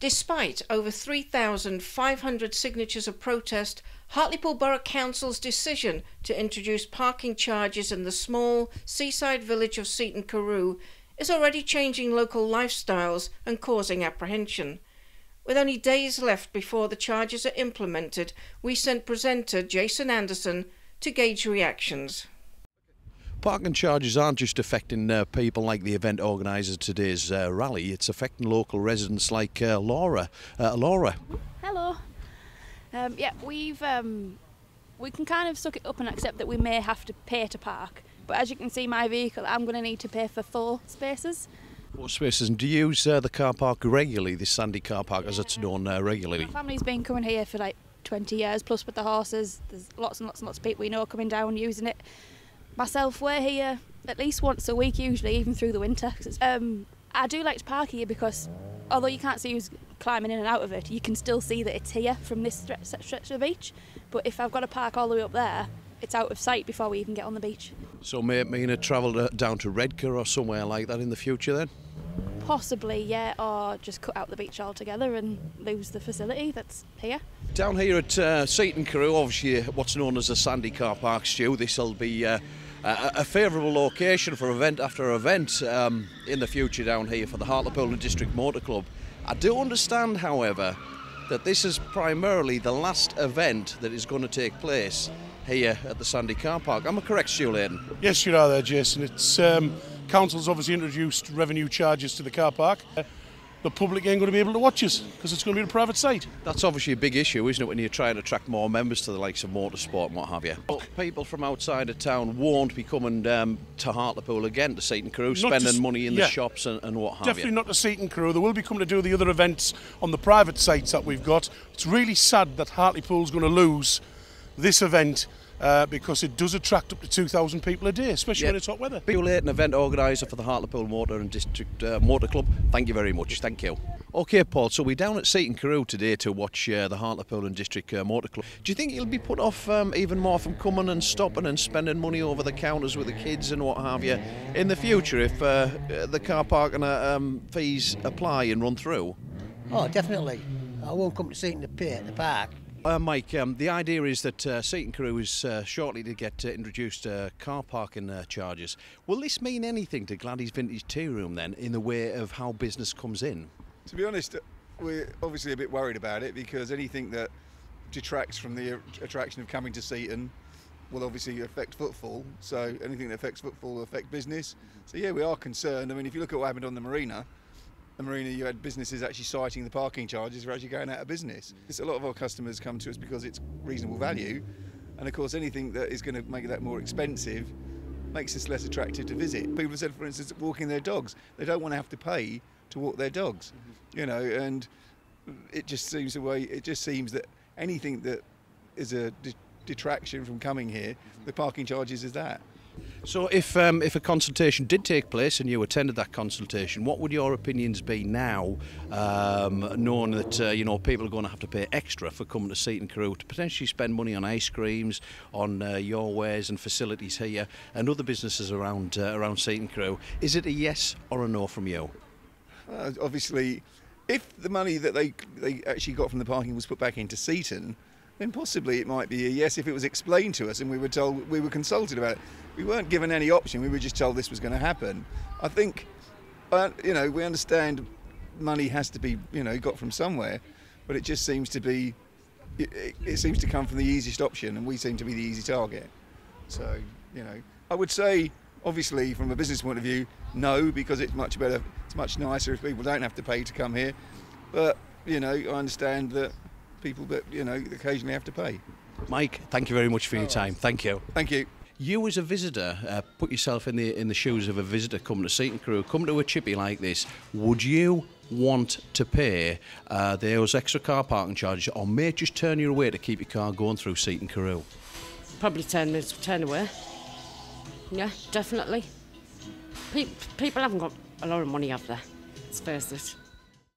Despite over 3,500 signatures of protest, Hartlepool Borough Council's decision to introduce parking charges in the small seaside village of Seaton is already changing local lifestyles and causing apprehension. With only days left before the charges are implemented, we sent presenter Jason Anderson to gauge reactions. Parking charges aren't just affecting people like the event organiser of today's rally, it's affecting local residents like Laura. Laura. Hello. Yeah, we can kind of suck it up and accept that we may have to pay to park. But as you can see, my vehicle, I'm going to need to pay for 4 spaces. 4 spaces. And do you use the car park regularly, this Sandy car park, as it's known regularly? My family's been coming here for like 20 years, plus with the horses. There's lots and lots and lots of people we know coming down using it. Myself, we're here at least once a week usually, even through the winter. I do like to park here because although you can't see who's climbing in and out of it, you can still see that it's here from this stretch of the beach. But if I've got to park all the way up there, it's out of sight before we even get on the beach. So may it mean a travel down to Redcar or somewhere like that in the future then? Possibly, yeah, or just cut out the beach altogether and lose the facility that's here. Down here at Seaton, obviously what's known as the Sandy car park, Stu, this will be a favourable location for event after event in the future down here for the Hartlepool District Motor Club. I do understand, however, that this is primarily the last event that is going to take place here at the Sandy car park. Am I correct, Stu Layden? Yes, you are there, Jason. It's Council's obviously introduced revenue charges to the car park. The public ain't going to be able to watch us because it's going to be a private site. That's obviously a big issue, isn't it, when you're trying to attract more members to the likes of motorsport and what have you. But people from outside of town won't be coming to Hartlepool again to Seaton Crew, spending money in the shops and what have you. Definitely not to Seaton Crew. They will be coming to do the other events on the private sites that we've got. It's really sad that Hartlepool's going to lose this event because it does attract up to 2,000 people a day, especially when it's hot weather. Stu Layden, event organiser for the Hartlepool Motor and District Motor Club, thank you very much. Thank you. OK, Paul, so we're down at Seaton Crew today to watch the Hartlepool and District Motor Club. Do you think you'll be put off even more from coming and stopping and spending money over the counters with the kids and what have you in the future if the car parking fees apply and run through? Oh, definitely. I won't come to Seaton to pay at the park. Mike, the idea is that Seaton Crew is shortly to get introduced car parking charges. Will this mean anything to Gladys Vintage Tea Room then, in the way of how business comes in? To be honest, we're obviously a bit worried about it because anything that detracts from the attraction of coming to Seaton will obviously affect footfall. So anything that affects footfall will affect business. So yeah, we are concerned. I mean, if you look at what happened on the marina, you had businesses actually citing the parking charges for actually going out of business. A lot of our customers come to us because it's reasonable value, and of course anything that is going to make that more expensive makes us less attractive to visit. People have said, for instance, walking their dogs, they don't want to have to pay to walk their dogs, you know, and it just seems that anything that is a detraction from coming here, the parking charges is that. So if a consultation did take place and you attended that consultation, what would your opinions be now, knowing that people are going to have to pay extra for coming to Seaton Crew to potentially spend money on ice creams, on your wares and facilities here, and other businesses around Seaton Crew? Is it a yes or a no from you? Obviously, if the money that they actually got from the parking was put back into Seaton, then possibly it might be a yes if it was explained to us and we were consulted about it. We weren't given any option, we were just told this was going to happen. I think, we understand money has to be, got from somewhere, but it just seems to be, it seems to come from the easiest option, and we seem to be the easy target. So, I would say, obviously, from a business point of view, no, because it's much better, it's much nicer if people don't have to pay to come here. But, I understand that people that, occasionally have to pay. Mike, thank you very much for your time. Thank you. Thank you. You as a visitor, put yourself in the shoes of a visitor coming to Seaton Crew, come to a chippy like this, would you want to pay those extra car parking charges, or may it just turn you away to keep your car going through Seaton Crew? Probably turn away. Yeah, definitely. People haven't got a lot of money, have they? Let's face it.